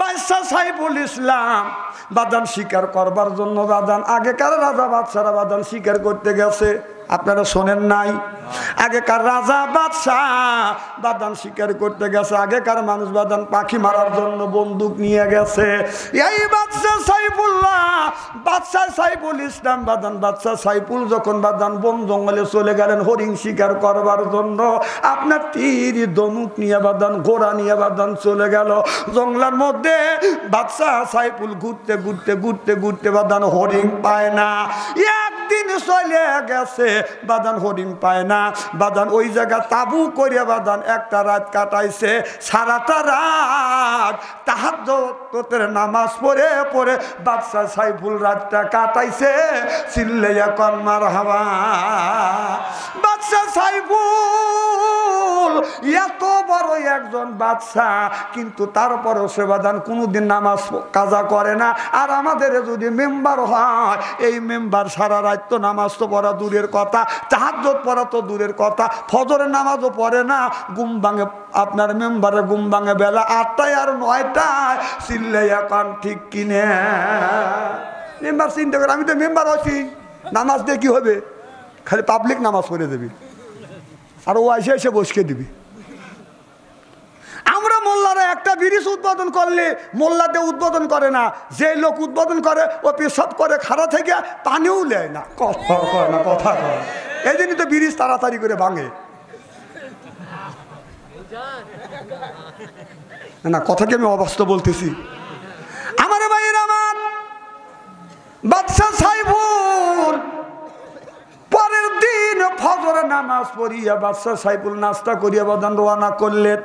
বাদশা সাইফুল ইসলাম বাদান শিকার করবার জন্য বাদান আগেকার রাজা বাদশারা বাদান শিকার করতে গেছে। আপনারা শোনেন নাই? আগেকার রাজা বাদশাহ বাদান শিকার করতে গেছে। আগেকার মানুষ বাদান পাখি মারার জন্য বন্দুক নিয়ে গেছে। এই বাদশা সাইফুল্লাহ, বাদশা সাইফুল ইসলাম বাদান, বাদশা সাইফুল যখন বাদান বন জঙ্গলে চলে গেলেন হরিণ শিকার করবার জন্য, আপনার তীর ধনুক নিয়ে বাদান, ঘোড়া নিয়ে বাদান চলে গেল জঙ্গলের মধ্যে। বাদশা সাইফুল ঘুরতে ঘুরতে ঘুরতে ঘুরতে বাদান হরিণ পায় না। একদিন চলে গেছে বাদান হরিণ পায় না। বাদান ওই জায়গা তাবু করে বাদান একটা রাত কাটাইছে। সারাটা রাত তাহাজ্জুদের নামাজ পড়ে পড়ে বাদশা সাইফুল রাতটা কাটাইছে। চিল্লাইয়া কন মারহাবা। বাদশা সাইফুল এত বড় একজন বাদশা, কিন্তু তারপরও সে বাদান কোনোদিন নামাজ কাজা করে না। আর আমাদের যদি মেম্বার হয়, এই মেম্বার সারা রাত তো নামাজ তো পড়া দূরের কথা, তাহাজ্জুদ পড়া তো দূরের কথা, ফজরের নামাজও পড়ে না। ঘুম ভাঙে আপনার মেম্বারে, ঘুম ভাঙে বেলা 8টায় আর 9টায়। চিল্লাইয়া কান ঠিক কিনে মেম্বার চিন্তা করে, আমি তো মেম্বার আছি, নামাজ দিয়ে কি হবে? খালি পাবলিক নামাজ পড়ে দেবি আর ও এসে এসে বসকে দিবি। আমরা মোল্লারা একটা ব্রিজ উদ্বোধন করলে মোল্লাতে উদ্বোধন করে না, যে লোক উদ্বোধন করে ও পেশাব করে খাড়া থেকে পানিও নেয় না, কথা কয় না, কথা কয়। এই জন্যই তো ব্রিজ তাড়াতাড়ি করে ভাঙে না। কথা কি আমি অবাস্তব বলতেছি? আমার ভাইয়ের আমার বাদশা সাইফুল পরের দিন ফজরের নামাজ পড়িয়া বাদশা সাইফুল নাস্তা করিয়া বাদান রওনা করলেন।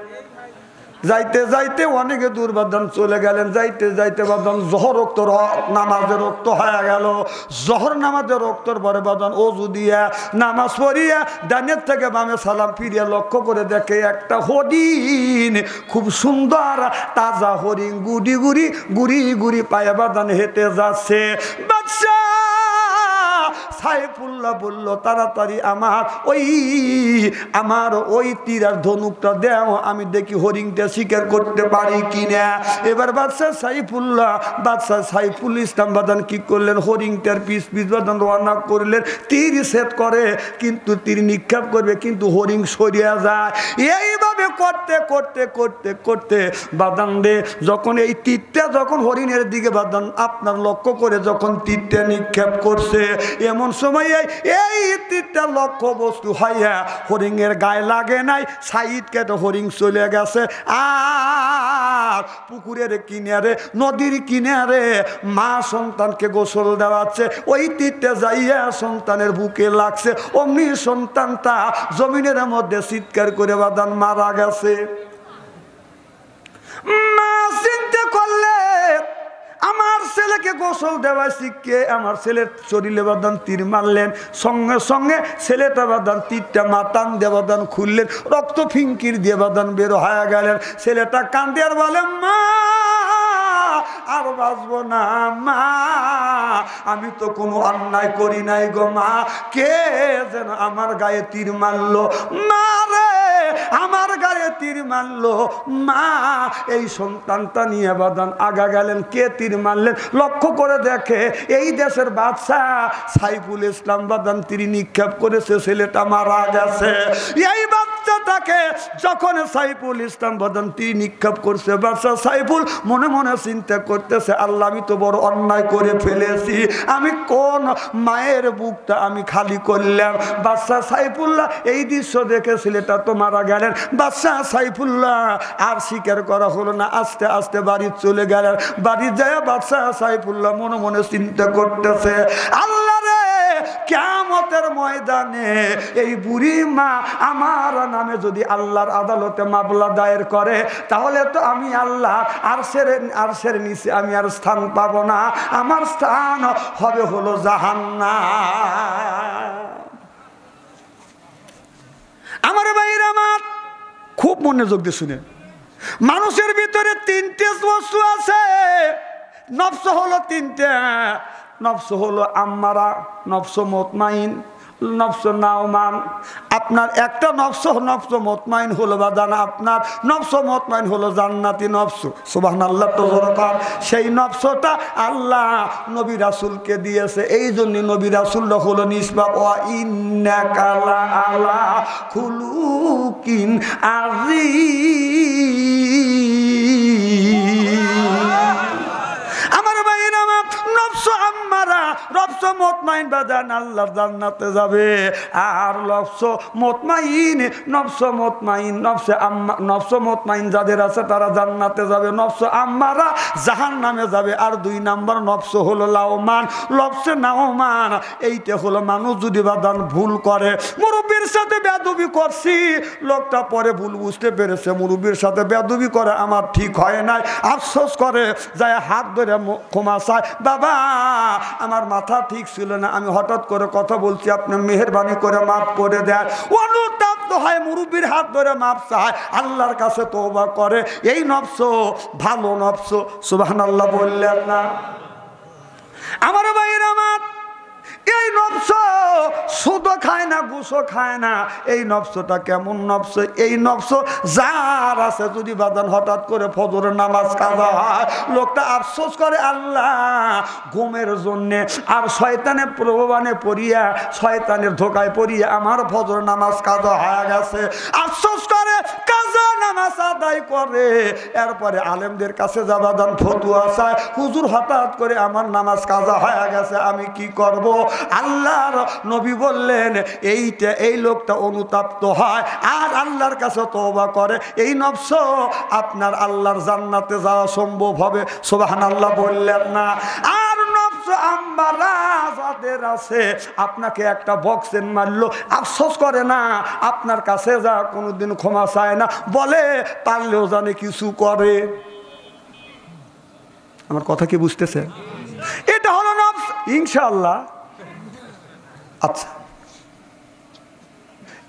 যাইতে যাইতে অনেকে দূর বাদান চলে গেলেন। যাইতে যাইতে বাদান জহর রক্ত নামাজের রক্ত হয়ে গেল। জহর নামাজের রক্তর পরে বাদান অজু দিয়া নামাজ পড়িয়া ডানের থেকে বামে সালাম ফিরিয়া লক্ষ্য করে দেখে একটা হরিণ, খুব সুন্দর তাজা হরিণ, গুড়ি গুড়ি গুড়ি গুড়ি পায়ে বাদান হেঁটে যাচ্ছে। বাদশা সাইফুল্লাহ বলল, তাড়াতাড়ি আমার ওই তীর আর ধনুকটা দেও, আমি দেখি হরিণটা শিকার করতে পারি কিনা। এবার বাদশা সাইফুল ইসলাম বাদান কি করলেন, হরিণটার পিস পিস বাদান রওনা করলেন। তীর সেট করে, কিন্তু তীর নিক্ষেপ করবে, কিন্তু হরিণ সরিয়া যায়। এইভাবে করতে করতে করতে করতে বাদান রে যখন এই তীরটা যখন হরিণের দিকে বাদান আপনার লক্ষ্য করে যখন তীরটা নিক্ষেপ করছে, এমন সময় এই তীরটা লক্ষ্য বস্তু হইয়া হরিণের গায়ে লাগে নাই। সাইড কেটে হরিণ চলে গেছে। আর পুকুরের কিনারে, নদীর কিনারে মা সন্তানকে গোসল দেওয়াচ্ছে। ওই তীরটা যাইয়া সন্তানের বুকে লাগছে। অমনি সন্তানটা জমিনের মধ্যে চিৎকার করে বাদান মারা গেছে। মা চিন্তা করলে, আমার ছেলেকে গোসল দেওয়া শিখে আমার ছেলের শরীরে বাদান তীর মারলেন। সঙ্গে সঙ্গে ছেলেটা বাদান তীরটা মাতান দিয়ে বাদান খুললেন, রক্ত ফিঙ্কির দিয়ে বাদান বের হয়ে গেলেন। ছেলেটা কান্দে আর বলে, মা আর বাঁচবো না মা, আমি তো কোনো অন্যায় করি নাই গো মা, কে যেন আমার গায়ে তীর মারলো, মা রে আমার গায়ে তীর মারলো মা। এই সন্তানটা নিয়ে বাদান আগা গেলেন। কে তীর মারলেন লক্ষ্য করে দেখে এই দেশের বাদশা সাইফুল ইসলাম বাদান তীর নিক্ষেপ করেছে, ছেলেটা মারা গেছে। এই বাচ্চাটাকে যখন সাইফুল ইসলাম বাদান তীর নিক্ষেপ করছে, বাদশা সাইফুল মনে মনে চিন্তা করতেছে, আল্লাহ আমি তো বড় অন্যায় করে ফেলেছি, আমি কোন মায়ের বুকটা আমি খালি করলাম। বাদশা সাইফুল্লাহ এই দৃশ্য দেখে ছেলেটা তো মারা গেলেন। বাদশা সাইফুল্লাহ আর স্বীকার করা হলো না, আস্তে আস্তে বাড়ি চলে গেলেন। বাড়ি যায় বাদশা সাইফুল্লাহ মনে মনে চিন্তা করতেছে, আল্লাহ রে কিয়ামতের ময়দানে এই বুড়ি মা আমার নামে যদি আল্লাহর আদালতে মামলা দায়ের করে, তাহলে তো আমি আল্লাহ আরশের নিচে আমি আর স্থান পাবো না, আমার স্থান হবে হলো জাহান্নাম। আমার ভাইরা আমার খুব মনোযোগ দিয়ে শুনে, মানুষের ভিতরে 3টে বস্তু আছে। নফস হলো 3টে। নফস হলো আম্মারা, নফস মুতমাইন নফস নাওমান, আপনার একটা নফস মুতমাইন হলো বাদান, আপনার নফস মুতমাইন হলো জান্নাতি নফস। সুবহানাল্লাহ তো জোরকার। সেই নফসটা আল্লাহ নবী রাসূলকে দিয়েছে, এই জন্য নবী রাসূল হলো নিসবা। ওয়া ইন্নাকা লাআলা খুলুকিন আযীম। আমার ভাইরা, নফস আম্মারা, নফস মুতমাইন বাদান আল্লাহর জান্নাতে যাবে। আর নফস মুতমাইন, নফস মুতমাইন যাদের আছে তারা জান্নাতে যাবে, নফস আম্মারা জাহান্নামে যাবে। আর 2 নাম্বার নফস হলো লাওমান, নফসে নাওমান। এইটা হলো মানুষ যদি বাদান ভুল করে, মুরব্বির সাথে বেয়াদবি করছি, লোকটা পরে ভুল বুঝতে পেরেছে, মুরব্বির সাথে বেয়াদবি করে আমার ঠিক হয় নাই, আফসোস করে যায় হাত ধরে ক্ষমা চায়, বাবা আমার মাথা ঠিক ছিল না, আমি হঠাৎ করে কথা বলছি, আপনি মেহেরবানি করে মাফ করে দেন। অনুতপ্ত হয়, মুরব্বির হাত ধরে মাফ চায়, আল্লাহর কাছে তওবা করে। এই নফস ভালো নফস। সুবহানাল্লাহ বললেন না? আমার ভাইয়ের আমার, এই নফস সুদও খায় না, ঘুষও খায় না। এই নফসটা কেমন নফস? এই নফস যার আছে, যদি বাদান হঠাৎ করে ফজরের নামাজ কাজা হয়, লোকটা আফসোস করে আল্লাহ ঘুমের জন্যে আর শয়তানের প্রলোভনে পড়িয়া, শয়তানের ধোকায় পড়িয়া আমার ফজর নামাজ কাজা হয়ে গেছে, আফসোস করে কাজা নামাজ আদায় করে। এরপরে আলেমদের কাছে যাবাদান ফতুয়া চায়, হুজুর হঠাৎ করে আমার নামাজ কাজা হয়ে গেছে, আমি কি করব? আল্লাহর নবী বললেন, এই লোকটা অনুতপ্ত হয় আর আল্লাহর কাছে তওবা করে, এই নফস আপনার আল্লাহর জান্নাতে যাওয়া সম্ভব হবে। সুবহানাল্লাহ বললেন না? আর নফস আম্মারা যাদের আছে, আপনাকে একটা বক্সেন মারলো, আফসোস করে না, আপনার কাছে যা কোনোদিন ক্ষমা চায় না, বলে পারলেও জানে কিছু করে। আমার কথা কি বুঝতেছে? এটা হলো নফস। ইনশাআল্লাহ। আচ্ছা,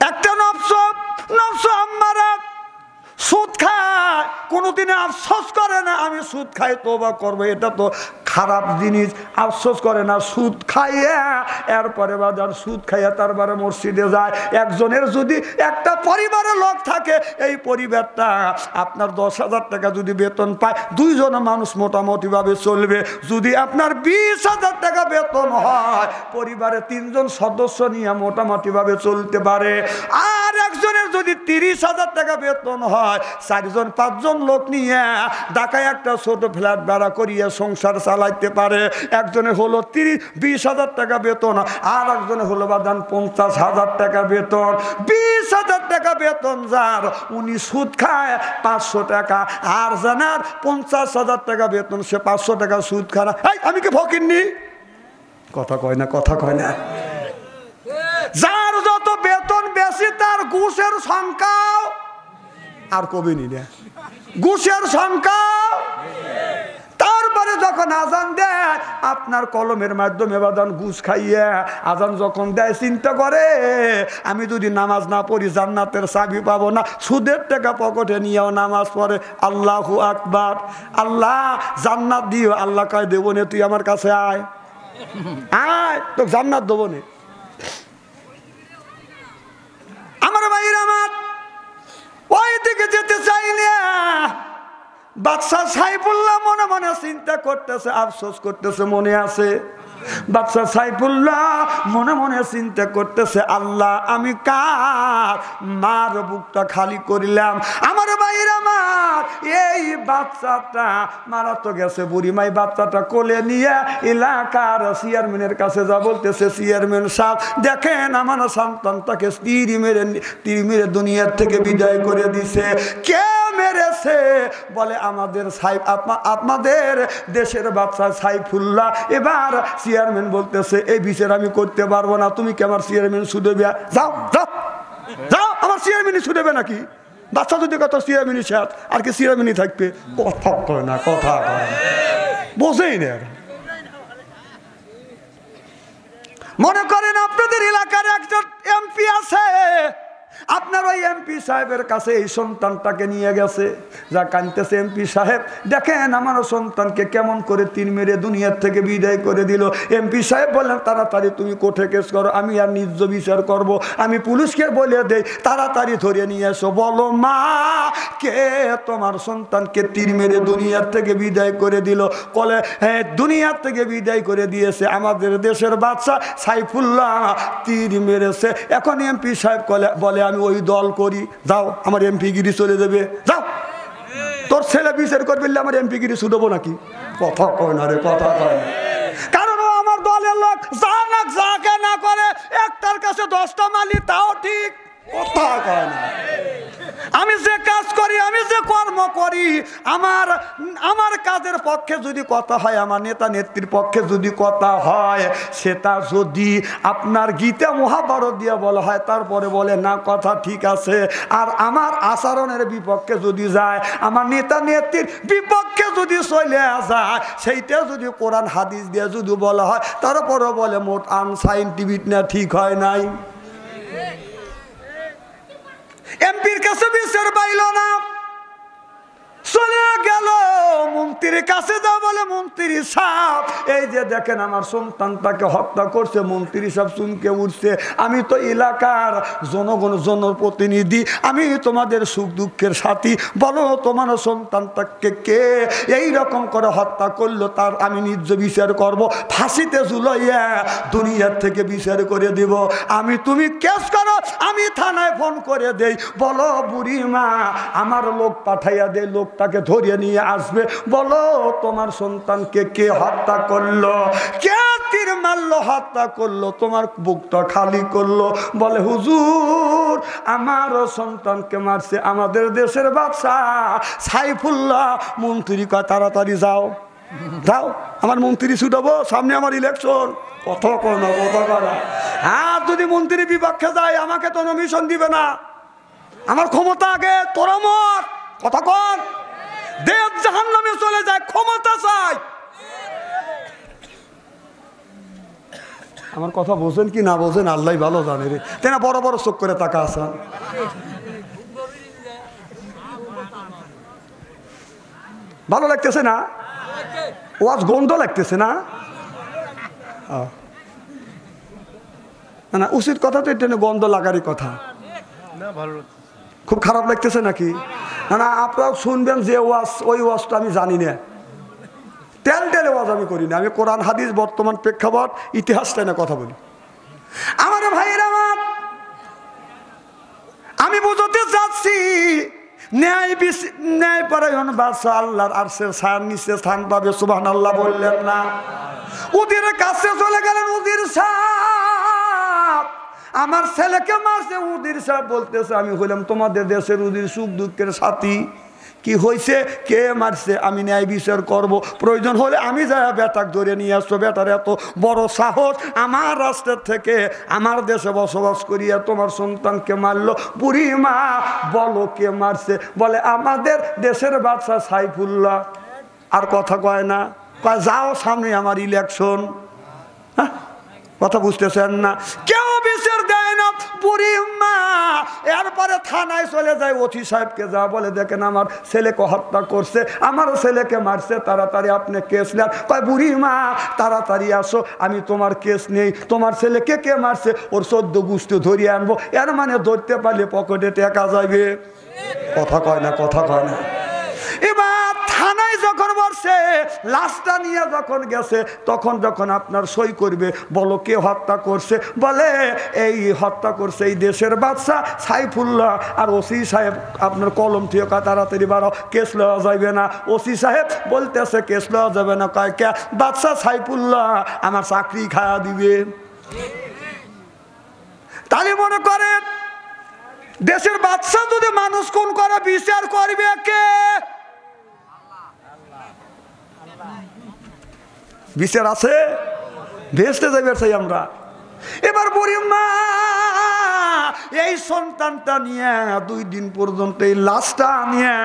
একটা নফস আম্মারা সুদ খায়, কোনোদিনে আফসোস করে না আমি সুদ খাই তওবা করবো, এটা তো খারাপ জিনিস, আফসোস করে না। সুদ খাইয়া এরপরে বাজার সুদ খাইয়া তারপরে মসজিদে যায়। একজনের যদি একটা পরিবারের লোক থাকে, এই পরিবারটা আপনার 10,000 টাকা যদি বেতন পায়, 2 জন মানুষ মোটামুটিভাবে চলবে। যদি আপনার 20,000 টাকা বেতন হয়, পরিবারে 3 জন সদস্য নিয়ে মোটামুটিভাবে চলতে পারে। আর একজনের যদি 30,000 টাকা বেতন হয়, 4 জন 5 জন লোক নিয়ে ঢাকায় একটা ছোট ফ্ল্যাট ভাড়া করিয়া সংসার চালাইতে পারে। একজনের হলো 20,000 টাকা বেতন, আর একজনের হলো বাদান 50,000 টাকা বেতন। 20,000 টাকা বেতন যার, উনি সুদ খায় 500 টাকা, আর জানার 50,000 টাকা বেতন, সে 500 টাকা সুদ খায় না। আমি কি ফকিরনি? কথা কয় না, কথা কয় না। যার যত বেতন বেশি, তার ঘুষের সংখ্যাও আর কমেনি না, ঘুষের সংখ্যা। তারপরে যখন আজান দেয়, আপনার কলমের মাধ্যমে বাদান ঘুষ খাইয়া আজান যখন দেয়, চিন্তা করে আমি যদি নামাজ না পড়ি জান্নাতের চাবি পাবো না। সুদের টাকা পকেটে নিয়েও নামাজ পড়ে, আল্লাহু আকবার, আল্লাহ জান্নাত দিও। আল্লাহ কয় দেবো নে, তুই আমার কাছে আয়, তো জান্নাত দেবো নে। আমার ভাইরা আমার, ওই দিকে যেতে চাইলে বাদশা সাইফুল্লাহ মনে মনে চিন্তা করতেছে, আফসোস করতেছে, মনে আছে বাদশা সাইফুল্লাহ মনে মনে চিন্তা করতেছে, আল্লাহ আমি কার মার বুকটা খালি করিলাম। আমার ভাইরা আমার, এই বাচ্চাটা মারা তো গেছে, বুড়িমাই বাচ্চাটা কোলে নিয়ে এলাকার চেয়ারম্যানের কাছে যা বলতেছে, চেয়ারম্যান সাহেব দেখেন আমার সন্তানটাকে তীর মেরে দুনিয়ার থেকে বিদায় করে দিছে। কে মেরেছে? বলে আমাদের আপনাদের দেশের বাচ্চা সাইফুল্লাহ। এবার চেয়ারম্যান বলতেছে, এই বিচার আমি করতে পারবো না, তুমি কি আমার চেয়ারম্যান শুধেবে? যাও যাও যাও, আমার চেয়ারম্যানই শুধেবে নাকি? বাচ্চা যদি কত চেয়ারম্যানই শেষ, আর কি চেয়ারম্যানই থাকবে? কথা কয় না, কথা কয় না, বোঝেই না। মনে করেন আপনাদের এলাকার একজন এমপি আছে, আপনার ওই এমপি সাহেবের কাছে এই সন্তানটাকে নিয়ে গেছে, যা কাঁদতেছে, এমপি সাহেব দেখেন আমার সন্তানকে কেমন করে তিন মেরে দুনিয়ার থেকে বিদায় করে দিল। এমপি সাহেব বললেন তাড়াতাড়ি তুমি কোর্টে কেস করো, আমি আর নিজ বিচার করব, আমি পুলিশকে বলে দেই তাড়াতাড়ি ধরে নিয়ে এসো। বলো মা, কে তোমার সন্তানকে তীর মেরে দুনিয়ার থেকে বিদায় করে দিল? বলে হ্যাঁ, দুনিয়ার থেকে বিদায় করে দিয়েছে আমাদের দেশের বাচ্চা সাইফুল্লাহ, তীর মেরেছে। এখন এমপি সাহেব বলে আমি ওই দল করি, যাও আমার এমপি গিরি চলে যাবে, যাও তোর ছেলে বিচার করবে, আমার এমপি গিরি শুধবো নাকি? কথা কয় না রে, কথা কয় না। কারণ ও আমার দলের লোক, যাকে না করে একটার কাছে 10টা মালি, তাও ঠিক। কথা কয় না। আমি যে কাজ করি, আমি যে কর্ম করি, আমার কাজের পক্ষে যদি কথা হয়, আমার নেতা নেত্রীর পক্ষে যদি কথা হয়, সেটা যদি আপনার গীতা মহাভারত দিয়ে বলা হয়, তারপরে বলে না কথা ঠিক আছে। আর আমার আচরণের বিপক্ষে যদি যায়, আমার নেতা নেত্রীর বিপক্ষে যদি চলে যায়, সেইটা যদি কোরআন হাদিস দিয়ে যদি বলা হয়, তারপরে বলে মোট আনসাইন্টিফিক না, ঠিক হয় নাই। এমপির কাছে বিচার পাইল না, চলে গেল মন্ত্রীর কাছে, যা বলে মন্ত্রী সাহেব এই যে দেখেন আমার সন্তানটাকে হত্যা করছে। মন্ত্রী সাহেব চুনকে উঠছে, আমি তো এলাকার জনপ্রতিনিধি, আমি তোমাদের সুখ দুঃখের সাথী, বলো তোমার সন্তানটাকে কে এই রকম করে হত্যা করলো, তার আমি নিজ বিচার করব, ফাঁসিতে ঝুলাইয়া দুনিয়ার থেকে বিচার করে দিব। তুমি কেস করো, আমি থানায় ফোন করে দেই, বলো বুড়ি মা আমার লোক পাঠাইয়া দে, লোকটাকে ধরিয়ে নিয়ে আসবে, বলো তোমার সন্তানকে কে হত্যা করলো, কে তীর মারলো, হত্যা করলো, তোমার বুকটা খালি করলো। বলে হুজুর আমার সন্তানকে মারছে আমাদের দেশের বাদশা সাইফুল্লাহ। মন্ত্রী কয় তাড়াতাড়ি যাও, যাও আমার মন্ত্রী ছুটাবো, সামনে আমার ইলেকশন। কথা কয় না, কথা কয় না। হ্যাঁ, যদি মন্ত্রী বিপক্ষে যায় আমাকে তো নমিশন দিবে না, আমার ক্ষমতা আগে, তোরা মর। কথা কন, দেশ জাহান্নামে চলে যায়, ক্ষমতা চাই। আমার কথা বোঝেন কি না বোঝেন আল্লাহ ভালো জানে রে। তেনা বড় বড় চোখ করে তাকা আসান, ভালো লাগতেছে না? ওয়াজ গন্ধ লাগতেছে না? না, উচিত কথা তো এটা গন্ধ লাগারই কথা। খুব খারাপ লাগতেছে নাকি? না, আপনারাও শুনবেন যে ওয়াজ, ওই ওয়াজটা আমি জানি না, তেলে ওয়াজ আমি করি না। আমি কোরআন হাদিস, বর্তমান প্রেক্ষাপট, ইতিহাসটা না কথা বলি। আমার ভাইয়ের আমার, আমি বুঝতে চাচ্ছি ন্যায় পরায়ণ বাদশা আল্লাহর আরশের ছায়ার নিচে স্থান পাবে। সুবহানাল্লাহ বললেন না? ওদের কাছে চলে গেলেন উজির সাহেব, আমার ছেলেকে মারছে। উজির সাহেব বলতেছে আমি হইলাম তোমাদের দেশের উজির, সুখ দুঃখের সাথী। কি হয়েছে, কে মারছে, আমি ন্যায় বিচার করব, প্রয়োজন হলে আমি যাই বেটাক ধরে নিয়ে আসবো। বেটার এত বড় সাহস, আমার রাষ্ট্রের থেকে আমার দেশে বসবাস করিয়া তোমার সন্তানকে মারলো। বুড়ি মা বলো কে মারছে? বলে আমাদের দেশের বাদশা সাইফুল্লাহ। আর কথা কয় না, কয় যাও সামনে আমার ইলেকশন। হ্যাঁ, কথা বুঝতেছেন না? কেউ বিচার দেয় না। বুড়ি মা এরপরে থানায় চলে যায়, ওসি সাহেবকে যা বলে দেখেন আমার ছেলেকে হত্যা করছে, আমার ছেলেকে মারছে, তাড়াতাড়ি আপনি কেস নেন। কয় বুড়ি মা তাড়াতাড়ি আসো, আমি তোমার কেস নেই, তোমার ছেলেকে কে মারছে ওর 14 গোষ্ঠী ধরিয়ে আনবো। এর মানে ধরতে পারলে পকেটে টাকা যাবে। কথা কয় না, কথা কয় না। এবার থানায় যখন বসে, লাশটা নিয়ে যখন গেছে, তখন যখন আপনার সই করবে, বলো কে হত্যা করছে? বলে এই হত্যা করছে এই দেশের বাদশা সাইফুল্লাহ। আর ওসি সাহেব আপনার কলম থেকে তাড়াতাড়ি বাড়াও, কেস লওয়া যাবে না। ওসি সাহেব বলতেছে কেস লওয়া যাবে না। কয় কে? বাদশা সাইফুল্লাহ আমার চাকরি খাওয়া দিবে। তাহলে মনে করে দেশের বাদশা যদি মানুষ কোন করে, বিচার করবে কে? বিচার আছে, ভেস্তে যাবে চাই আমরা। এবার বুড়ি মা এই সন্তানটা নিয়ে 2 দিন পর্যন্ত এই লাশটা নিয়ে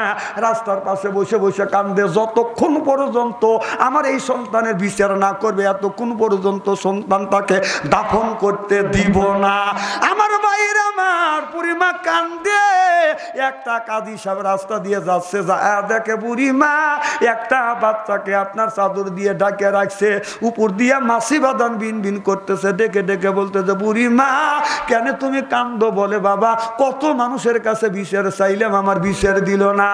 রাস্তার পাশে বসে বসে কান্দে। যতক্ষণ পর্যন্ত আমার এই সন্তানের বিচার না করবে, এতক্ষণ পর্যন্ত সন্তানটাকে দাফন করতে দিব না। আমার ভাইরা আমার, বুড়িমা কান্দে। একটা কাজী সাহেব রাস্তা দিয়ে যাচ্ছে, দেখে বুড়িমা একটা বাচ্চাকে আপনার চাদর দিয়ে ঢাকে রাখছে, উপর দিয়ে মাছি বাদান বিন বিন করতেছে। ডেকে ডেকে বলতেছে, বুড়িমা কেন তুমি কান্দো? বলে, বাবা কত মানুষের কাছে বিচার চাইলাম, আমার বিচার দিল না।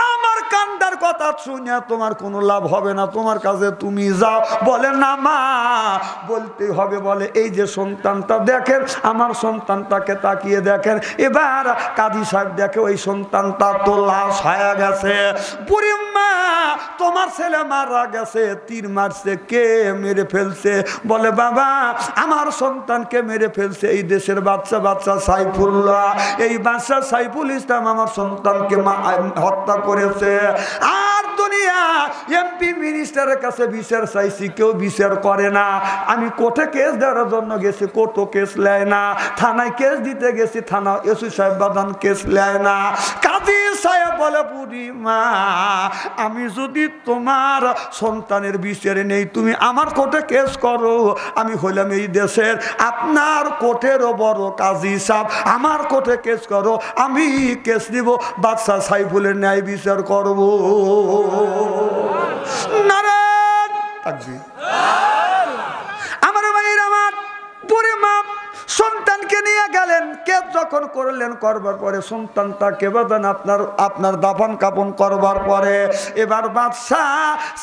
আমার কান্দার কথা শুনে তোমার কোনো লাভ হবে না, তোমার কাছে তুমি যাও। বলে, না মা বলতে হবে। বলে, এই যে সন্তানটা দেখেন, আমার সন্তানটাকে তাকিয়ে দেখেন। এবার কাজী সাহেব দেখে ওই সন্তানটা তো লাশ হয়ে গেছে। বুড়িমা তোমার ছেলে মারা গেছে, তীর মারছে, কে মেরে ফেলছে? বলে, বাবা আমার সন্তানকে মেরে ফেলছে এই দেশের বাচ্চা সাইফুল্লাহ। এই বাচ্চা সাইফুল ইসলাম আমার সন্তানকে হত্যা করেছে। আর দুনিয়া এমপি মিনিস্টারের কাছে বিচার চাইছি, কেউ বিচার করে না। আমি কোর্টে কেস দেওয়ার জন্য গেছি, কোর্টও কেস নেয় না। থানায় কেস দিতে গেছি, থানা এসি সাহেব বাদান কেস নেয় না। কাজী সাহেব বলে, বুড়িমা আমি যদি তোমার সন্তানের বিচারে নেই, তুমি আমার কোর্টে কেস করো। আমি হইলাম এই দেশের আপনার কোর্টেরও বড় কাজী সাহেব, আমার কোর্টে কেস করো, আমি কেস দিব, বাদশা সাইফুলের ন্যায় বিচার করব। নারায়ণ তাকবীর। আমার ভাইয়ের আমার, বুড়িমা সন্তানকে নিয়ে গেলেন, কেস যখন করলেন, করবার পরে সন্তানটাকে বাদান আপনার দাফন কাপন করবার পরে এবার বাদশাহ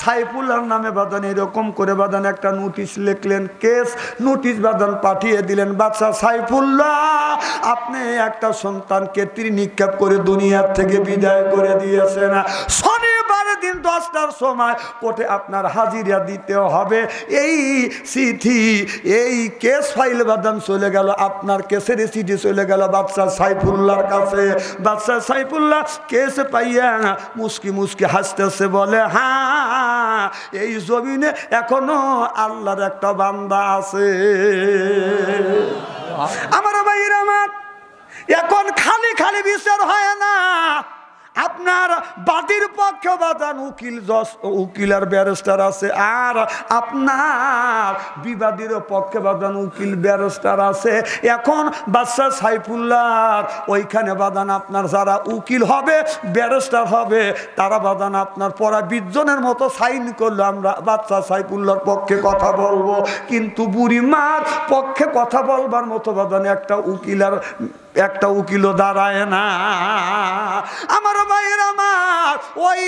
সাইফুল্লাহর নামে বাদান এরকম করে বাদান একটা নোটিশ লিখলেন, কেস নোটিশ বাদান পাঠিয়ে দিলেন। বাদশাহ সাইফুল্লাহ আপনি একটা সন্তানকে তীর নিক্ষেপ করে দুনিয়ার থেকে বিদায় করে দিয়েছেন। শনিবারের দিন 10টার সময় কোর্টে আপনার হাজিরা দিতে হবে। এই চিঠি, এই কেস ফাইল বাদান চলে গেল, আপনার কেসের চিঠি চলে গেল বাদশাহ সাইফুল্লাহর কাছে। বাদশাহ সাইফুল্লাহ কেস পাইয়া মুস্কি মুস্কি হাসতেছে, বলে, হ্যাঁ এই জমিনে এখনো আল্লাহর একটা বান্দা আছে। আমার ভাইরা আমার, এখন খালি খালি বিচার হয় না, আপনার বাদীর পক্ষে বাদান উকিল আর ব্যারিস্টার আছে, আর আপনার বিবাদীর পক্ষে বাদান উকিল ব্যারিস্টার আছে। এখন বাদশাহ সাইফুল্লাহ ওইখানে বাদান আপনার যারা উকিল হবে ব্যারিস্টার হবে তারা বাদান আপনার পড়া 20 জনের মতো সাইন করলো, আমরা বাদশাহ সাইফুল্লাহর পক্ষে কথা বলবো। কিন্তু বুড়িমার পক্ষে কথা বলবার মতো বাদান একটা উকিলও দাঁড়ায় না। আমার ভাইয়ের আমার, ওই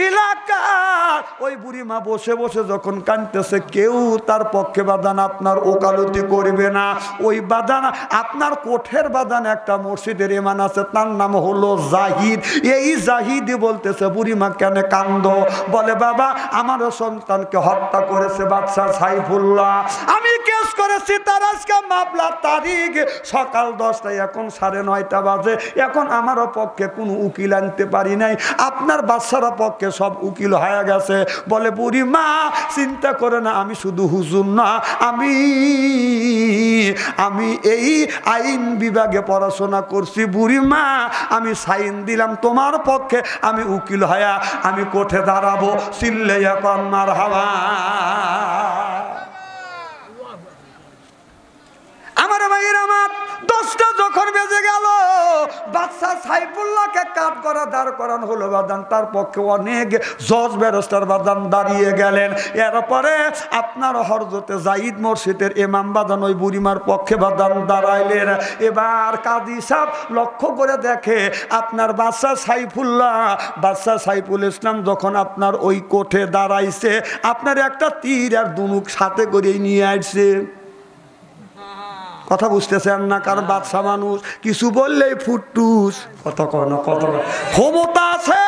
এলাকার ওই বুড়িমা বসে বসে যখন কাঁদতেছে, কেউ তার পক্ষে বাদান আপনার ওকালতি করবে না। ওই বাদান আপনার কোঠের বাদান একটা মসজিদের ইমাম আছে, তার নাম হলো জাহিদ। এই জাহিদ বলতেছে, বুড়িমা কেন কান্দো? বলে, বাবা আমার সন্তানকে হত্যা করেছে বাদশাহ সাইফুল্লাহ, আমি কেস করেছি, তার আজকে মামলার তারিখ সকাল 10টায়, এখন 9:30 বাজে। এখন আমারও পক্ষে কোনো উকিল আনতে পারি নাই, আপনার বাচ্চারা পক্ষে সব উকিল হয়ে গেছে। বলে, বুড়িমা চিন্তা করে না, আমি শুধু হুজুর না, আমি এই আইন বিভাগে পড়াশোনা করছি। বুড়িমা আমি সাইন দিলাম তোমার পক্ষে, আমি উকিল হয়া আমি কোর্টে দাঁড়াবো। চিল্লাইয়া কন্যার হাওয়া। আমার ভাইয়ের আমার, 10টা যখন বেজে গেল, বাদশাহ সাইফুল্লাহকে কাঠ করা দাঁড় করানো হলো বাদান। তার পক্ষে অনেক জজ ব্যারিস্টার বাদান দাঁড়িয়ে গেলেন। এরপরে আপনার হযরতে জাহিদ মসজিদের ইমাম বাদান ওই বুড়িমার পক্ষে বাদান দাঁড়াইলেন। এবার কাজী সাহেব লক্ষ্য করে দেখে আপনার বাদশাহ সাইফুল ইসলাম যখন আপনার ওই কোঠে দাঁড়াইছে, আপনার একটা তীর আর দুনুক সাথে করে নিয়ে আসছে। কথা বুঝতেছেন না? কারণ বাদশা মানুষ, কিছু বললেই ফুটুস, কথা কয় না, কথা ক্ষমতা আছে।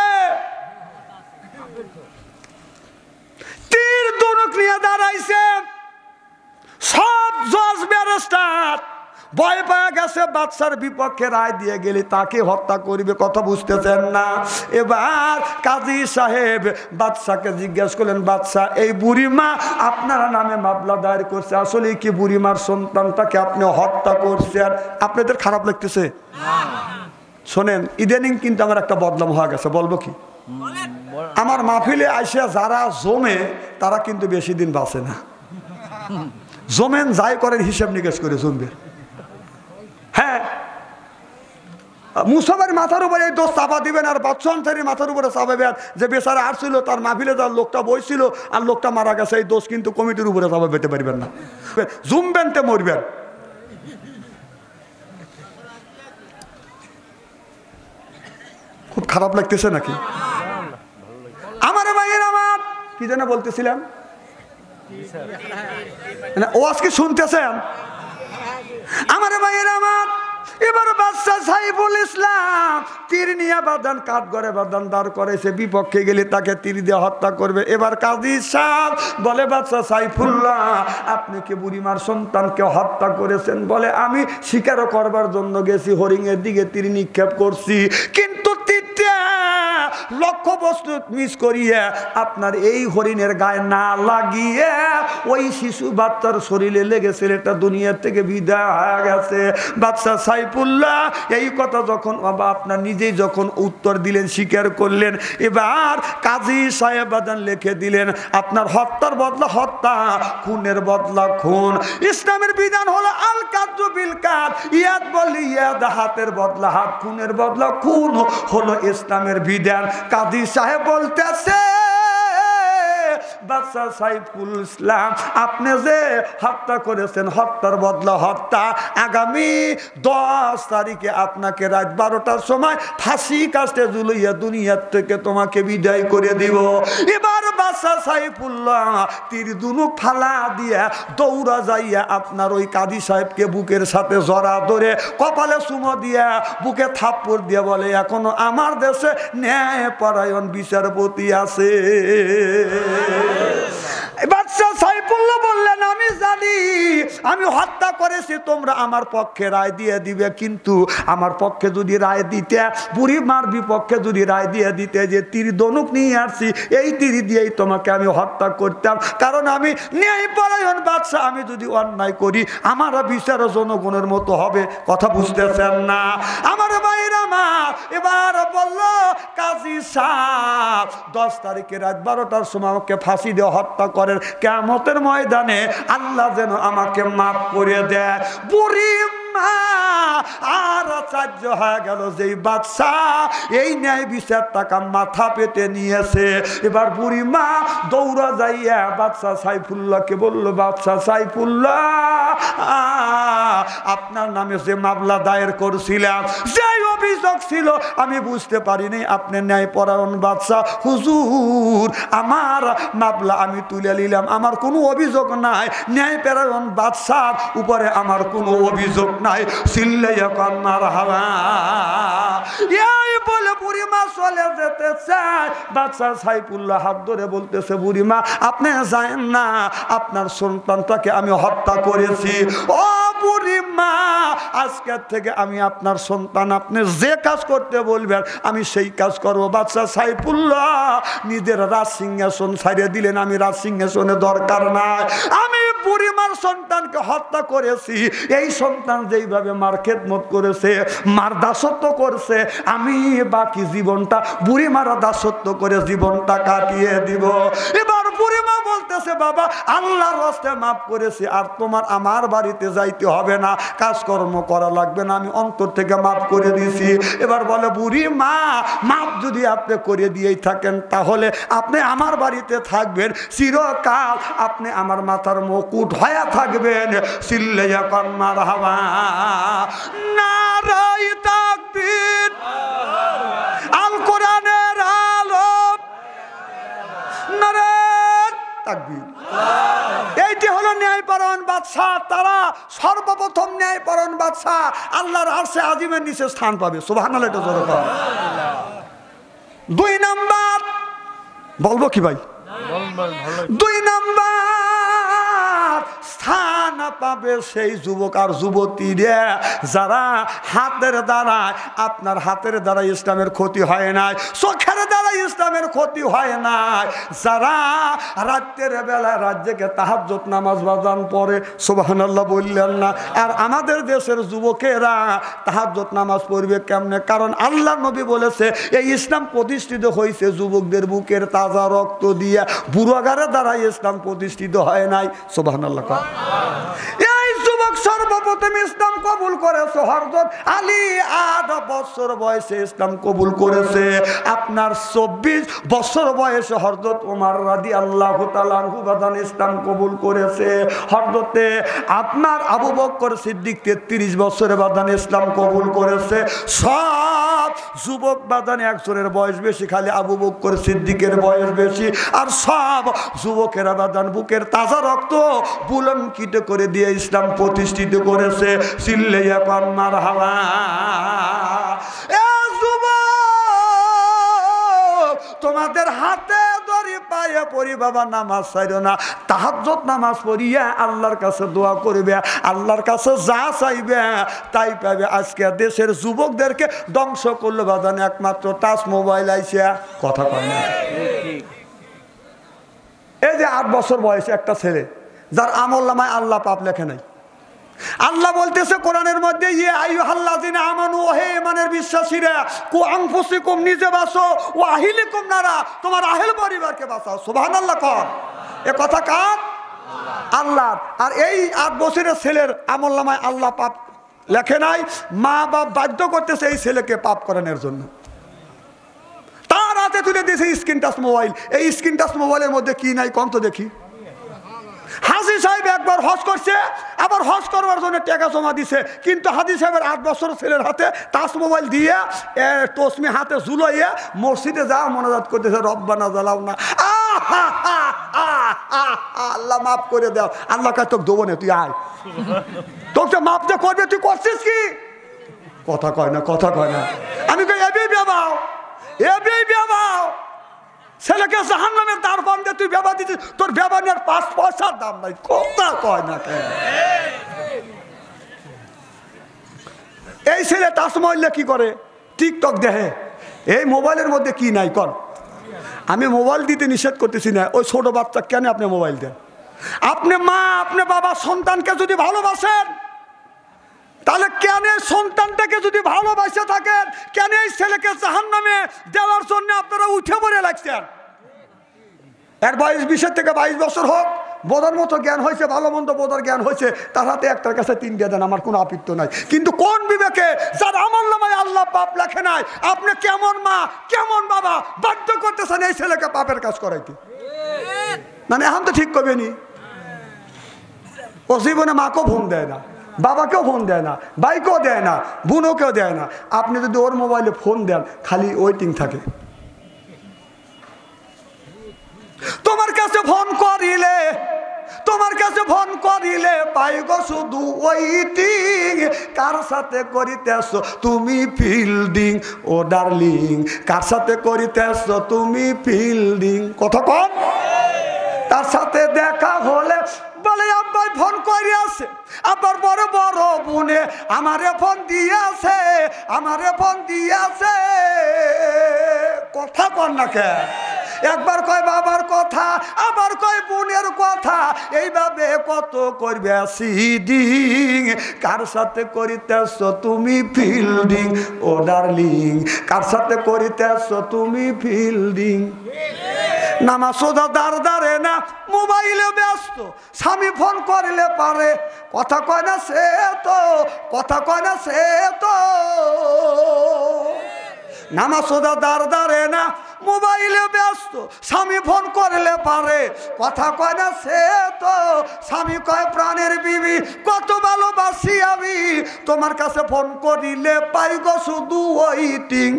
তীর দুনুক নিয়ে দাঁড়াইছে। সব জজ ব্যারিস্টার ভয় পাওয়া গেছে, বাদশার বিপক্ষে রায় দিয়ে গেলে তাকে হত্যা করবে। কথা বুঝতেছেন না? এবার কাজী সাহেব বাদশাকে জিজ্ঞেস করলেন, বাদশা এই বুড়িমা আপনার নামে মামলা দায়ের করছে, আসলে কি বুড়িমার সন্তানটাকে আপনি হত্যা করছেন? আপনাদের খারাপ লাগতেছে? শোনেন, ইদানিং কিন্তু আমার একটা বদনাম হয়ে গেছে, বলবো কি? আমার মাহফিলে আইসা যারা জমে তারা কিন্তু বেশি দিন বাঁচে না। জমেন যাই করেন হিসাব নিকেশ করে জমবে। হ্যাঁ, মুসাফের মাথার উপরে এই দোষ চাপা দিবেন আর বাদশাহ আনসারীর মাথার উপরে চাপাবেন যে বেচারা আসছিল তার মাহফিলে তার লোকটা বইছিল আর লোকটা মারা গেছে, এই দোষ কিন্তু কমিটির উপরে চাপা পেতে পারবেন না। জুমবেন তে মরবেন। খুব খারাপ লাগতেছে নাকি? আমার ভাইয়ের আমার কি যেন বলতেছিলাম, ও আজকে শুনতেছেন? আমার ভাইয়ের আমার এবার বাদশা সাইফুল ইসলাম তীর নিয়ে বাদান কাঠ করে বাদান দাঁড় করেছে, বিপক্ষে গেলে তাকে তীর দিয়ে হত্যা করবে। এবার কাজী সাহেব বলে, বাদশা সাইফুল্লাহ আপনি কি বুড়িমার সন্তানকে হত্যা করেছেন? বলে, আমি শিকার করবার জন্য গেছি, হরিণের দিকে তীর নিক্ষেপ করছি, কিন্তু তীরটা লক্ষ্য বস্তু মিস করিয়ে আপনার এই হরিণের গায়ে না লাগিয়ে ওই শিশু বাচ্চার শরীরে লেগেছে, এটা দুনিয়ার থেকে বিদায় হয়ে গেছে। বাদশা সাইফুল্লাহ এই কথা যখন আপনার নিজেই যখন উত্তর দিলেন, স্বীকার করলেন, এবার কাজী সাহেব বাদান লিখে দিলেন আপনার হত্যার বদলা হত্যা, খুনের বদলা খুন। ইসলামের বিধান হলো আল কাদু বিল কাদ, ইয়াদ বলি ইয়াদ, হাতের বদলা হাত, খুনের বদলা খুন হলো ইসলামের বিধান। কাজী সাহেব বলতেছে, বাদশা সাইফুল ইসলাম আপনি যে হত্যা করেছেন হত্যার বদলা হত্যা, আগামী 10 তারিখে আপনাকে রাত 12টার সময় ফাঁসি কাস্টে ঝুলাইয়া দুনিয়ার থেকে তোমাকে বিদায় করে দিব। এবার বাদশা সাইফুল্লাহ তীর দুনুক ফালা দিয়া দৌড়া যাইয়া আপনার ওই কাজী সাহেবকে বুকের সাথে জড়া ধরে কপালে চুমো দিয়া বুকে থাপ্পড় দিয়ে বলে, এখনো আমার দেশে ন্যায় পরায়ণ বিচারপতি আছে। বাদশা সাইফুল্লাহ বললেন, আমি জানি আমি হত্যা করেছি, তোমরা আমার পক্ষে রায় দিয়ে দিবে, কিন্তু আমার পক্ষে যদি রায় দিতে, বুড়ি মার বিপক্ষে যদি রায় দিয়ে দিতে যে তীর ধনুক নিয়ে আসছি, এই তীর দিয়েই তোমাকে আমি হত্যা করতাম, কারণ আমি ন্যায়পরায়ণ বাদশা, আমি যদি অন্যায় করি আমার বিচার জনগণের মতো হবে। কথা বুঝতেছেন না আমার ভাইরা? মা এবার বলল, কাজী সাহেব 10 তারিখে রাত 12টার সময় আমাকে ফাঁসি দিয়ে হত্যা করেন, কিয়ামতের ময়দানে আল্লাহ যেন আমাকে মাফ করে দেয়। বুড়ি মা আর আশ্চর্য হয়ে গেল, যেই বাদশাহ এই ন্যায় বিচার টাকা মাথা পেতে নিয়েছে। এবার বুড়ি মা দৌড়া যাইয়া বাদশা সাইফুল্লাহকে বলল, বাদশা সাইফুল্লাহ আপনার নামে যে মামলা দায়ের করছিলাম, যেই অভিযোগ ছিল আমি বুঝতে পারিনি আপনি ন্যায়পরায়ণ বাদশা, হুজুর আমার মামলা আমি তুলে নিলাম, আমার কোনো অভিযোগ নাই, ন্যায়পরায়ণ বাদশার উপরে আমার কোনো অভিযোগ নাই। সিল্লাইয়া কান্নার হাওয়া এই বলে বুড়িমা চলে যেতে চায়। বাদশা সাইফুল্লাহ হাত ধরে বলতেছে, বুড়িমা আপনি যায়েন না, আপনার সন্তানটাকে আমি হত্যা করেছি। ও বুড়িমা আজকের থেকে আমি আপনার সন্তান, আপনি যে কাজ করতে বলবেন আমি সেই কাজ করবো। বাদশা সাইফুল্লাহ নিজের রাজ সিংহাসন ছাড়িয়ে দিলেন, আমি রাজ সিংহাসনে দরকার নাই, আমি বুড়িমার সন্তানকে হত্যা করেছি। এই সন্তান যেইভাবে মার খেদমত করেছে, মার দাসত্ব করছে, আমি বাকি জীবনটা বুড়িমার দাসত্ব করে জীবনটা কাটিয়ে দিব। এবার বুড়িমা বলতেছে, বাবা আল্লাহর রাস্তায় মাফ করেছি, আর তোমার আমার বাড়িতে যাইতে হবে না, কাজকর্ম করা লাগবে না, আমি অন্তর থেকে মাফ করে দিয়েছি। এবার বলে, বুড়িমা মাফ যদি আপনি করে দিয়েই থাকেন, তাহলে আপনি আমার বাড়িতে থাকবেন চিরকাল, আপনি আমার মাথার মুকুট হয়ে থাকবেন। সিল্লাইয়া কান্নার হাওয়া নারাই তাকবীর, আল কোরআনের আলো, নারাই তাকবীর। এইটি হলো ন্যায়পরায়ণ বাদশাহ, তারা সর্বপ্রথম ন্যায়পরায়ণ বাদশাহ আল্লাহর আরশে আজিমের নিচে স্থান পাবে। সুবহানাল্লাহ। এটা জোরে বলো। 2 নাম্বার বলবো কি ভাই? 2 নাম্বার স্থান পাবে সেই যুবক আর যুবতীরা যারা হাতের দ্বারায়, আপনার হাতের দ্বারা ইসলামের ক্ষতি হয় নাই, চোখের দ্বারা ইসলামের ক্ষতি হয় নাই, যারা রাতের বেলা রাজ্যকে তাহাজ্জুদ নামাজ বাজান পড়ে। সুবহানাল্লাহ বললেন না? আর আমাদের দেশের যুবকেরা তাহাজ্জুদ নামাজ পড়বে কেমনে? কারণ আল্লাহ নবী বলেছে এই ইসলাম প্রতিষ্ঠিত হয়েছে যুবকদের বুকের তাজা রক্ত দিয়ে, বুড়াগারের দ্বারা ইসলাম প্রতিষ্ঠিত হয় নাই। সুবহানাল্লাহ। এই যুবক সর্বপ্রথম ইসলাম কবুল করেছে। হযরত আলী 8 বছর বয়সে ইসলাম কবুল করেছে। আপনার 24 বছর বয়সে হযরত ওমর রাদিয়াল্লাহু তাআলা আনহু বাদান ইসলাম কবুল করেছে। হযরতে আপনার আবু বকর সিদ্দিক 33 বছরে বাদান ইসলাম কবুল করেছে। সব যুবক বাদান একজনের বয়স বেশি, খালি আবু বকর সিদ্দিকের বয়স বেশি। আর সব যুবকেরা বাদান বুকের তাজা রক্ত বুলঙ্কিত করে দিয়ে ইসলাম প্রতিষ্ঠিত করেছে। চিল্লাইয়া পান মারহাবা। এ যুবক, তোমাদের হাতে ধরি পায়ে পড়ি বাবা, নামাজ ছাইরো না। তাহাজ্জুদ নামাজ পড়িয়া আল্লাহর কাছে দোয়া করবে, আল্লাহর কাছে যা চাইবে তাই পাবে। আজকে দেশের যুবকদেরকে ধ্বংস করলো বাদান একমাত্র টাচ মোবাইল আইছে। কথা কয় না? এই যে 8 বছর বয়সে একটা ছেলে, যার আমলনামায় আল্লাহ পাপ লেখে নাই। আল্লাহ বলতেছে কোরআনের মধ্যে, ইয়া আইয়ুহাল্লাযিনা আমানু, ওহে ঈমানের বিশ্বাসীরা, কু আনফুসিকুম, নিজে বাঁচো, ও আহলিকুম নারা, তোমার আহল পরিবারকে বাঁচাও। সুবহানাল্লাহ কর। এ কথা কার? আল্লাহ। আর এই 8 বছরের ছেলের আমলনামায় আল্লাহ পাপ লেখে নাই, মা বাপ বাধ্য করতেছে এই ছেলেকে পাপ করানোর জন্য। তার হাতে তুলে দিয়েছে স্ক্রিন টাচ মোবাইল। এই স্ক্রিন টাচ মোবাইলের মধ্যে কি নাই কম তো দেখি। হাজী সাহেব একবার হজ করছে, আবার হজ করবার জন্য টাকা জমা দিছে, কিন্তু হাজী সাহেবের 8 বছর ছেলের হাতে টাচ মোবাইল দিয়ে তসমি হাতে ঝুলাইয়া মসজিদে যা মোনাজাত করতেছে, রব্বানা জালাউনা, আল্লাহ মাফ করে দাও। আল্লাহ কাছে তোকে দেবো না, তুই আয়, তোকে মাফ যে করবে, তুই করছিস কি? কথা কয় না, কথা কয় না। আমি কই এবি বেবাও, এবি বেবাও, ছেলেকে জাহান্নামের দ্বার বন্ধে তুই বেবা দিছিস, তোর বেবানের 5 পয়সার দাম নাই। কথা কয় না কেন? এই ছেলে তাসমইলে কি করে? টিকটক দেখে। এই মোবাইলের মধ্যে কি নাই কর? আমি মোবাইল দিতে নিষেধ করতেছি না, ওই ছোট বাচ্চা কেন আপনি মোবাইল দেন? আপনি মা, আপনি বাবা সন্তানকে যদি ভালোবাসেন, তাহলে কেন সন্তানটাকে যদি ভালোবাসে থাকেন, কেন এই ছেলেকে জাহান্নামে দেওয়ার জন্য আপনারা উঠে পড়ে লাগছেন? এর বয়স 20 থেকে 22 বছর হোক, বোধার মতো জ্ঞান হয়েছে, ভালো মন্দ বোধার জ্ঞান হয়েছে, তার হাতে একটার কাছে 3 দিয়ে দেন, আমার কোনো আপত্তি নাই। কিন্তু কোন বিবেকে, যার আমলনামায় আল্লাহ পাপ লেখে নাই, আপনি কেমন মা কেমন বাবা বাধ্য করতেছেন এই ছেলেকে পাপের কাজ করাইতে? মানে এখন তো ঠিক করবে নি। ও জীবনে মাকেও ফোন দেয় না, বাবাকেও ফোন দেয় না, ভাইকেও দেয় না, বোনকেও দেয় না। আপনি যদি ওর মোবাইলে ফোন দেন, খালি ওয়েটিং থাকে। তোমার কাছে ফোন করিলে, তোমার কাছে ফোন করিলে পাই গো শুধু ওয়েটিং। কার সাথে করিতেছ তুমি ফিল্ডিং, ও ডার্লিং, কার সাথে করিতেছ তুমি ফিল্ডিং? কথা কম। তার সাথে দেখা হলে বলে আব্বাই ফোন করে আছে, আবার বড় বড় বোনে আমারে ফোন দিয়েছে, আমারে ফোন দিয়েছে। কথা কন না কে? একবার কয় বাবার কথা, আবার কয় বোনের কথা, এইভাবে কত করবে সিডিং। কার সাথে করিতেছ তুমি ফিল্ডিং, ও ডার্লিং, কার সাথে করিতেছ তুমি ফিল্ডিং? নামাজ সোজা দাঁড় দাঁড়ে না, মোবাইলে ব্যস্ত, স্বামী ফোন করলে পারে। কথা কয় না সে তো, কথা কয় না সে তো। নামাজ সোজা দাঁড় দাঁড়ে না, মোবাইলে ব্যস্ত, স্বামী ফোন করলে পারে। কথা কয় না সে তো। স্বামী কয় প্রাণের বিবি কত ভালোবাসি আমি, তোমার কাছে ফোন করিলে পাই গো শুধু ওয়েটিং।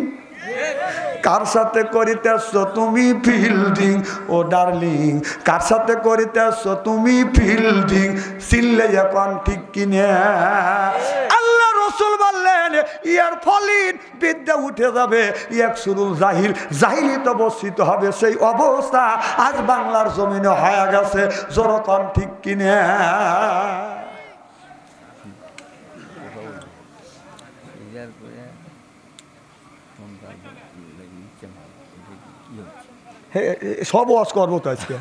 কার সাথে করিতেছ তুমি ফিল্ডিং, ও ডার্লিং, কার সাথে করিতেছ তুমি ফিল্ডিং? চিল্লে এখন ঠিক কিনে? আল্লাহ রাসূল বললেন ইয়ার ফলিন বিদ্যা উঠে যাবে, এক শুরু জাহিল, জাহিলিত বর্ষিত হবে। সেই অবস্থা আজ বাংলার জমিনে হয়ে গেছে। জোরকন ঠিক কিনে? সব ওয়াজ করবো তো আজকে।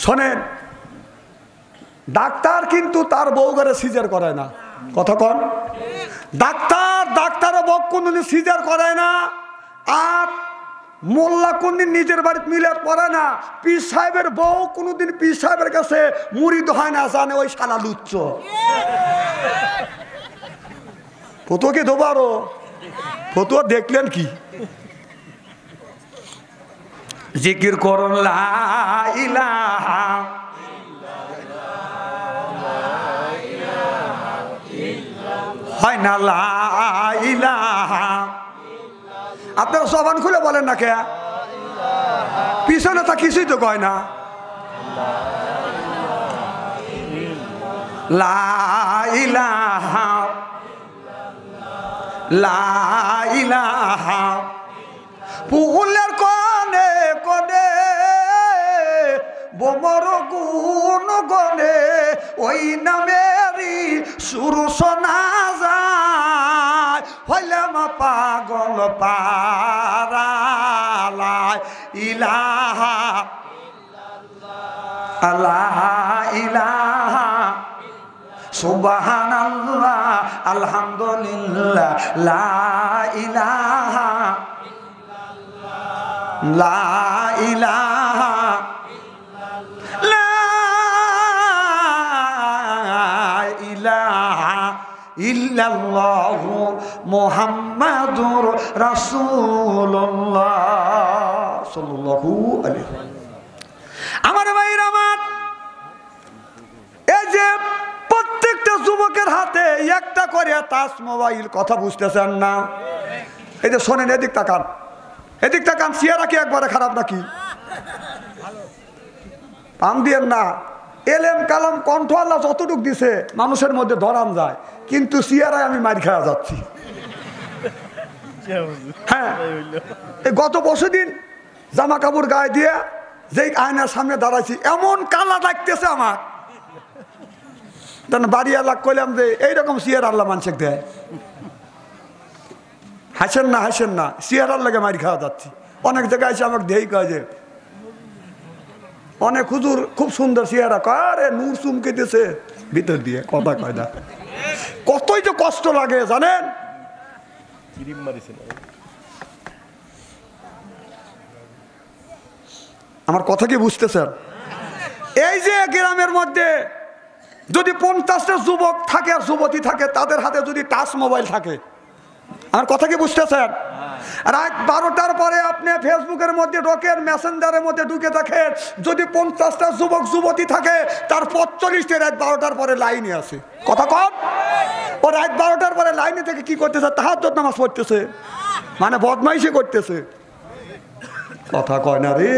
শোনেন, ডাক্তার কিন্তু তার বউ ঘরে সিজার করায় না। কথা কন? ডাক্তার ডাক্তারের বউ কোনদিন সিজার করায় না। আর মোল্লা কোনদিন নিজের বাড়িতে মিলাদ পড়ে না, পীর সাহেবের বউ কোনদিন পীর সাহেবের কাছে মুরিদ হয় না, জানে ওই শালা লুচ্চ। ফতুয়াকে দোবারো ফতুয়া দেখলেন কি? জিকির করুন লা ইলাহা হয় না লা ইলাহা। আপনারা জবান খুলে বলেন না কে? পিছনে তা কিছুই তো কয় না। লা ইলাহা লা ইলাহা। পুলের কনে কনে বোমর গুণ গনে ওই নামেরই সুর শোনা যায়। হইলাম পাগল পারালায় ইলাহা আল্লাহ ইলাহা সুবহানাল্লাহ আলহামদুলিল্লাহ লা ইলাহা লা ইলাহা লা ইলাহা ইল্লাল্লাহু মুহাম্মাদুর রাসূলুল্লাহ সাল্লাল্লাহু আলাইহি ওয়াসাল্লাম। আমার ভাইরা আমার, এই যে প্রত্যেকটা যুবকের হাতে একটা করে টাচ মোবাইল, কথা বুঝতেছেন না? এই যে শোনেন, এদিক তাকান, এদিক তাকান। চেহারা কি একবারে খারাপ নাকি? পাম দিয়েন না। এলেম কালাম কণ্ঠ আল্লাহ যতটুক দিছে মানুষের মধ্যে ধরান যায়, কিন্তু চেহারায় আমি মার খাওয়া যাচ্ছি। হ্যাঁ, এই গত বছরদিন জামা কাপড় গায়ে দিয়ে যেই আয়নার সামনে দাঁড়াইছি, এমন কালা লাগতেছে আমার। বাড়ি আল্লাহ কইলাম যে এইরকম চেহারা আল্লাহ মানুষকে দেয়। হাসেন না, হাসেন না, চেহারার লাগে মারি খাওয়া যাচ্ছি। অনেক জায়গায় এসে আমাকে দেই কয় যে অনেক হুজুর খুব সুন্দর চেহারা, আরে নূর চুমকে দিয়েছে ভিতর দিয়ে, কথা কয় না। কতই যে কষ্ট লাগে জানেন। আমার কথা কি বুঝতেছেন? এই যে গ্রামের মধ্যে যদি 50টা যুবক থাকে আর যুবতী থাকে, তাদের হাতে যদি টাচ মোবাইল থাকে, আমার কথা কি বুঝতেছেন? রাত 12টার পরে আপনি ফেসবুকের মধ্যে ঢোকেন, মেসেঞ্জারের মধ্যে ঢুকে থাকেন, যদি 50টা যুবক যুবতী থাকে, তার 45টা রাত 12টার পরে লাইনে আছে। কথা কম। ও রাত 12টার পরে লাইনে থেকে কি করতেছে? তাহাজ্জুদ নামাজ পড়তেছে, মানে বদমাইশি করতেছে। কথা কয় না রে।